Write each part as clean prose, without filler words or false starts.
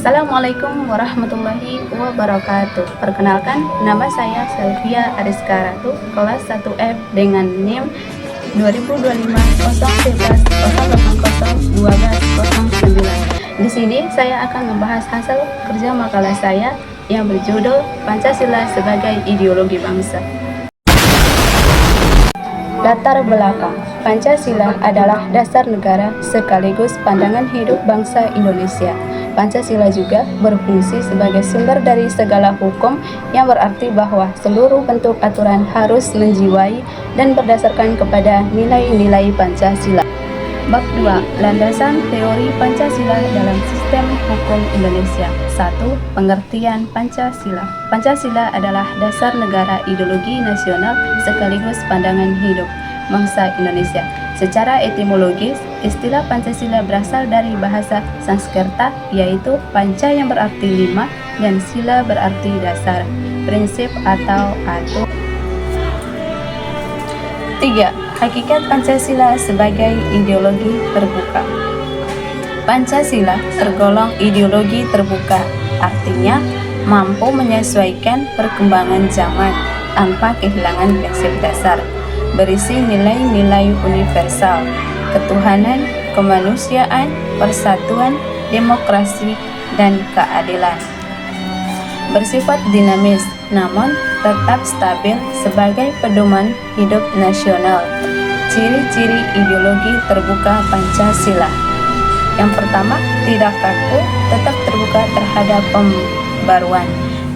Assalamualaikum warahmatullahi wabarakatuh. Perkenalkan, nama saya Selvia Ariska Ratu, kelas 1F dengan NIM 2025-011-080-1209. Di sini saya akan membahas hasil kerja makalah saya yang berjudul Pancasila sebagai Ideologi Bangsa. Latar belakang, Pancasila adalah dasar negara sekaligus pandangan hidup bangsa Indonesia. Pancasila juga berfungsi sebagai sumber dari segala hukum, yang berarti bahwa seluruh bentuk aturan harus menjiwai dan berdasarkan kepada nilai-nilai Pancasila. Bab 2. Landasan teori Pancasila dalam sistem hukum Indonesia. 1. Pengertian Pancasila. Pancasila adalah dasar negara, ideologi nasional sekaligus pandangan hidup bangsa Indonesia. Secara etimologis, istilah Pancasila berasal dari bahasa Sanskerta, yaitu panca yang berarti 5 dan sila berarti dasar, prinsip atau atur. 3. Hakikat Pancasila sebagai ideologi terbuka. Pancasila tergolong ideologi terbuka, artinya mampu menyesuaikan perkembangan zaman tanpa kehilangan prinsip dasar. Berisi nilai-nilai universal, ketuhanan, kemanusiaan, persatuan, demokrasi, dan keadilan. Bersifat dinamis, namun tetap stabil sebagai pedoman hidup nasional. Ciri-ciri ideologi terbuka Pancasila. Yang pertama, tidak kaku, tetap terbuka terhadap pembaruan.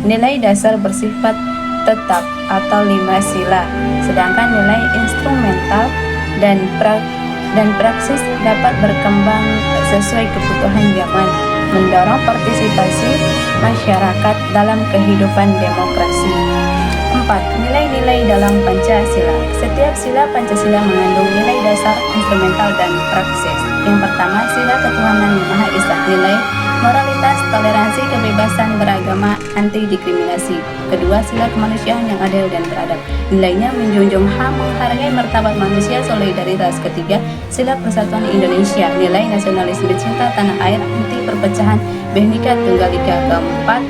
Nilai dasar bersifat tetap atau 5 sila, sedangkan nilai instrumental dan praksis dapat berkembang sesuai kebutuhan zaman, mendorong partisipasi masyarakat dalam kehidupan demokrasi. 4. Nilai-nilai dalam Pancasila. Setiap sila Pancasila mengandung nilai dasar, instrumental, dan praksis. Yang pertama, sila ketuhanan yang Maha Esa, nilai moralitas, toleransi, kebebasan beragama, anti diskriminasi. Kedua, sila kemanusiaan yang adil dan beradab. Nilainya menjunjung HAM, menghargai martabat manusia, solidaritas. Ketiga, sila persatuan Indonesia, nilai nasionalisme, cinta tanah air, anti perpecahan, Bhinneka Tunggal Ika. Keempat,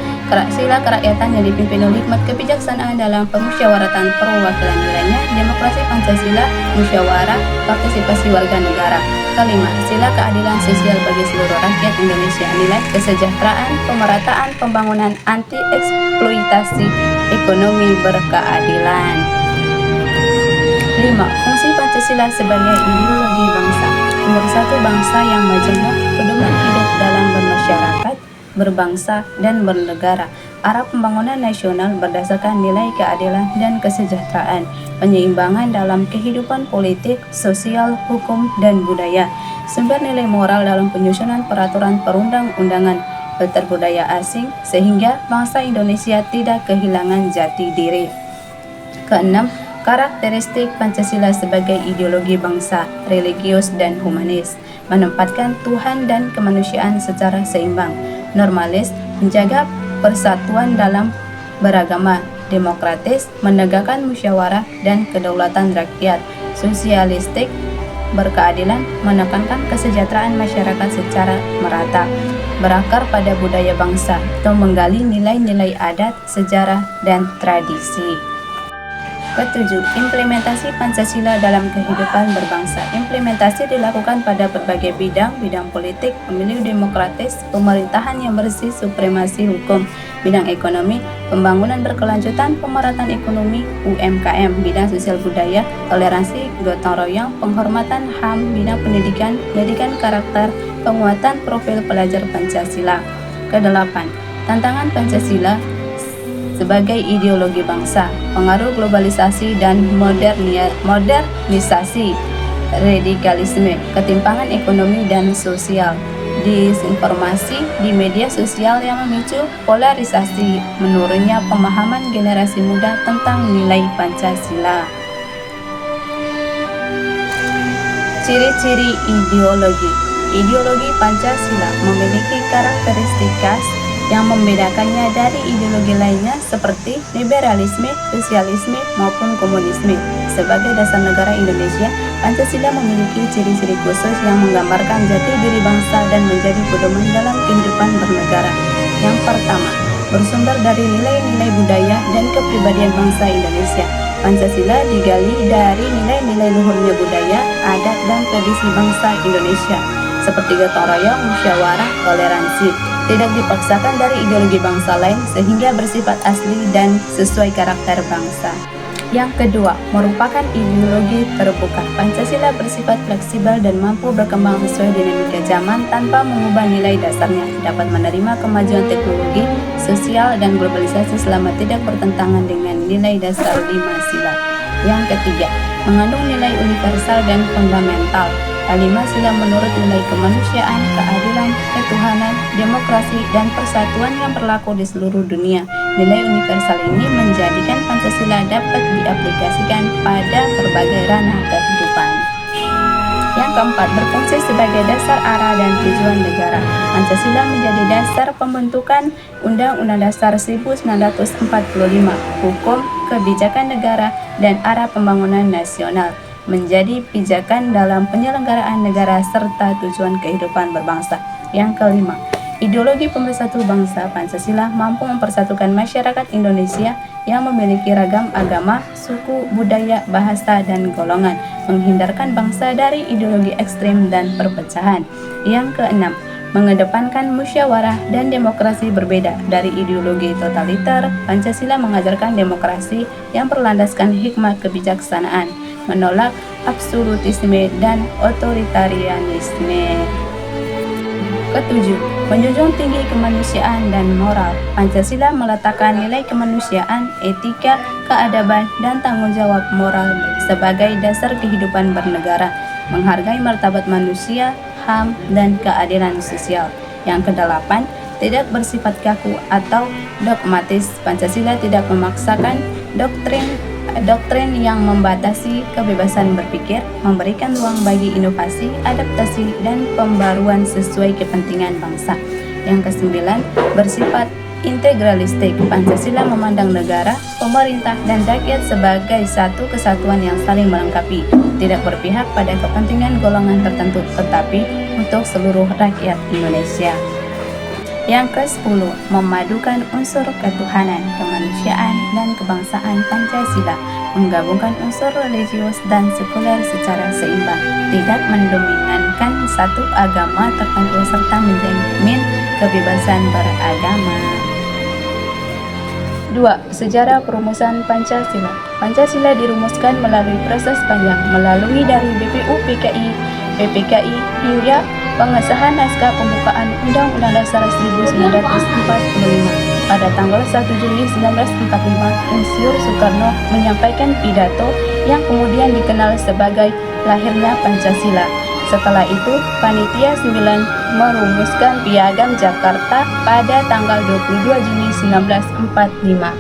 sila kerakyatan yang dipimpin oleh hikmat kebijaksanaan dalam pemusyawaratan perwakilan. Nilainya demokrasi Pancasila, musyawarah, partisipasi warga negara. Kelima, sila keadilan sosial bagi seluruh rakyat Indonesia, nilai kesejahteraan, pemerataan, pembangunan, anti eksploitasi, ekonomi berkeadilan. 5. Fungsi Pancasila sebagai ideologi bangsa. Nomor 1, bangsa yang majemuk, pedoman hidup dalam bermasyarakat, berbangsa, dan bernegara. Arah pembangunan nasional berdasarkan nilai keadilan dan kesejahteraan, penyeimbangan dalam kehidupan politik, sosial, hukum, dan budaya, sumber nilai moral dalam penyusunan peraturan perundang-undangan, filter budaya asing, sehingga bangsa Indonesia tidak kehilangan jati diri. Keenam, karakteristik Pancasila sebagai ideologi bangsa, religius dan humanis, menempatkan Tuhan dan kemanusiaan secara seimbang, normalis, menjaga persatuan dalam beragama, demokratis, menegakkan musyawarah dan kedaulatan rakyat, sosialistik, berkeadilan, menekankan kesejahteraan masyarakat secara merata, berakar pada budaya bangsa, atau menggali nilai-nilai adat, sejarah, dan tradisi. Ketujuh, implementasi Pancasila dalam kehidupan berbangsa. Implementasi dilakukan pada berbagai bidang politik, pemilu demokratis, pemerintahan yang bersih, supremasi hukum, bidang ekonomi, pembangunan berkelanjutan, pemerataan ekonomi, UMKM, bidang sosial budaya, toleransi, gotong royong, penghormatan HAM, bidang pendidikan karakter, penguatan profil pelajar Pancasila. Kedelapan, tantangan Pancasila sebagai ideologi bangsa, pengaruh globalisasi dan modernisasi, radikalisme, ketimpangan ekonomi dan sosial, disinformasi di media sosial yang memicu polarisasi, menurunnya pemahaman generasi muda tentang nilai Pancasila. Ciri-ciri ideologi Pancasila memiliki karakteristik khas yang membedakannya dari ideologi lainnya seperti liberalisme, sosialisme, maupun komunisme. Sebagai dasar negara Indonesia, Pancasila memiliki ciri-ciri khusus yang menggambarkan jati diri bangsa dan menjadi pedoman dalam kehidupan bernegara. Yang pertama, bersumber dari nilai-nilai budaya dan kepribadian bangsa Indonesia. Pancasila digali dari nilai-nilai luhurnya budaya, adat, dan tradisi bangsa Indonesia, seperti gotong royong, musyawarah, toleransi, tidak dipaksakan dari ideologi bangsa lain sehingga bersifat asli dan sesuai karakter bangsa. Yang kedua, merupakan ideologi terbuka. Pancasila bersifat fleksibel dan mampu berkembang sesuai dinamika zaman tanpa mengubah nilai dasarnya, dapat menerima kemajuan teknologi, sosial, dan globalisasi selama tidak bertentangan dengan nilai dasar 5 sila. Yang ketiga, mengandung nilai universal dan fundamental. Kelima sila menurut nilai kemanusiaan, keadilan, ketuhanan, demokrasi, dan persatuan yang berlaku di seluruh dunia. Nilai universal ini menjadikan Pancasila dapat diaplikasikan pada berbagai ranah kehidupan. Yang keempat, berfungsi sebagai dasar arah dan tujuan negara. Pancasila menjadi dasar pembentukan Undang-Undang Dasar 1945, hukum, kebijakan negara, dan arah pembangunan nasional, menjadi pijakan dalam penyelenggaraan negara serta tujuan kehidupan berbangsa. Yang kelima, ideologi pemersatu bangsa. Pancasila mampu mempersatukan masyarakat Indonesia yang memiliki ragam agama, suku, budaya, bahasa, dan golongan, menghindarkan bangsa dari ideologi ekstrem dan perpecahan. Yang keenam, mengedepankan musyawarah dan demokrasi berbeda dari ideologi totaliter. Pancasila mengajarkan demokrasi yang berlandaskan hikmah kebijaksanaan, menolak absolutisme dan otoritarianisme. Ketujuh, menjunjung tinggi kemanusiaan dan moral. Pancasila meletakkan nilai kemanusiaan, etika, keadaban, dan tanggung jawab moral sebagai dasar kehidupan bernegara, menghargai martabat manusia, HAM, dan keadilan sosial. Yang kedelapan, tidak bersifat kaku atau dogmatis. Pancasila tidak memaksakan doktrin yang membatasi kebebasan berpikir, memberikan ruang bagi inovasi, adaptasi, dan pembaruan sesuai kepentingan bangsa. Yang kesembilan, bersifat integralistik. Pancasila memandang negara, pemerintah, dan rakyat sebagai satu kesatuan yang saling melengkapi, tidak berpihak pada kepentingan golongan tertentu, tetapi untuk seluruh rakyat Indonesia. Yang ke-10, memadukan unsur ketuhanan, kemanusiaan, dan kebangsaan. Pancasila menggabungkan unsur religius dan sekuler secara seimbang, tidak mendominankan satu agama tertentu serta menjamin kebebasan beragama. 2. Sejarah perumusan Pancasila. Pancasila dirumuskan melalui proses panjang, melalui dari BPU PKI, PPKI, hingga pengesahan naskah pembukaan Undang-Undang Dasar 1945. Pada tanggal 1 Juli 1945, Insinyur Soekarno menyampaikan pidato yang kemudian dikenal sebagai lahirnya Pancasila. Setelah itu, Panitia 9 merumuskan Piagam Jakarta pada tanggal 22 Juni 1945.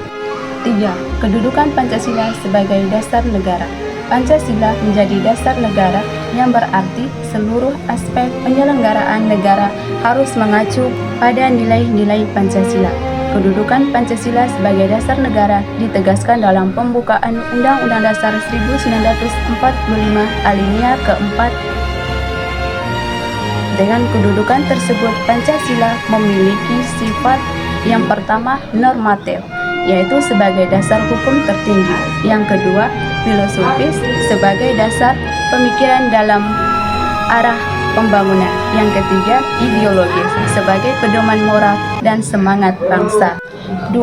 3. Kedudukan Pancasila sebagai dasar negara. Pancasila menjadi dasar negara yang berarti seluruh aspek penyelenggaraan negara harus mengacu pada nilai-nilai Pancasila. Kedudukan Pancasila sebagai dasar negara ditegaskan dalam pembukaan Undang-Undang Dasar 1945 alinea keempat. Dengan kedudukan tersebut, Pancasila memiliki sifat yang pertama normatif, yaitu sebagai dasar hukum tertinggi. Yang kedua, filosofis sebagai dasar pemikiran dalam arah pembangunan. Yang ketiga, ideologis sebagai pedoman moral dan semangat bangsa. 2.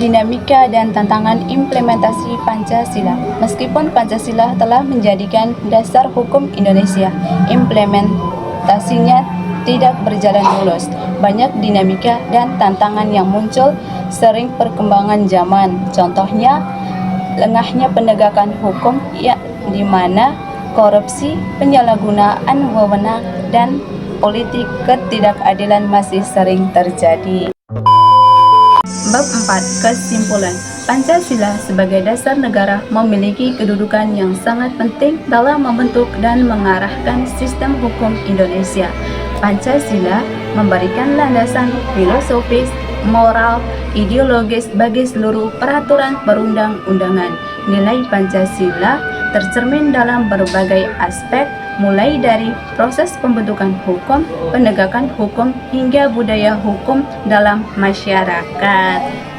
Dinamika dan tantangan implementasi Pancasila. Meskipun Pancasila telah menjadikan dasar hukum Indonesia, implementasinya tidak berjalan mulus. Banyak dinamika dan tantangan yang muncul sering perkembangan zaman. Contohnya, lengahnya penegakan hukum di mana korupsi, penyalahgunaan wewenang, dan politik ketidakadilan masih sering terjadi. Bab 4. Kesimpulan. Pancasila sebagai dasar negara memiliki kedudukan yang sangat penting dalam membentuk dan mengarahkan sistem hukum Indonesia. Pancasila memberikan landasan filosofis, moral, ideologis bagi seluruh peraturan perundang-undangan. Nilai Pancasila tercermin dalam berbagai aspek mulai dari proses pembentukan hukum, penegakan hukum, hingga budaya hukum dalam masyarakat.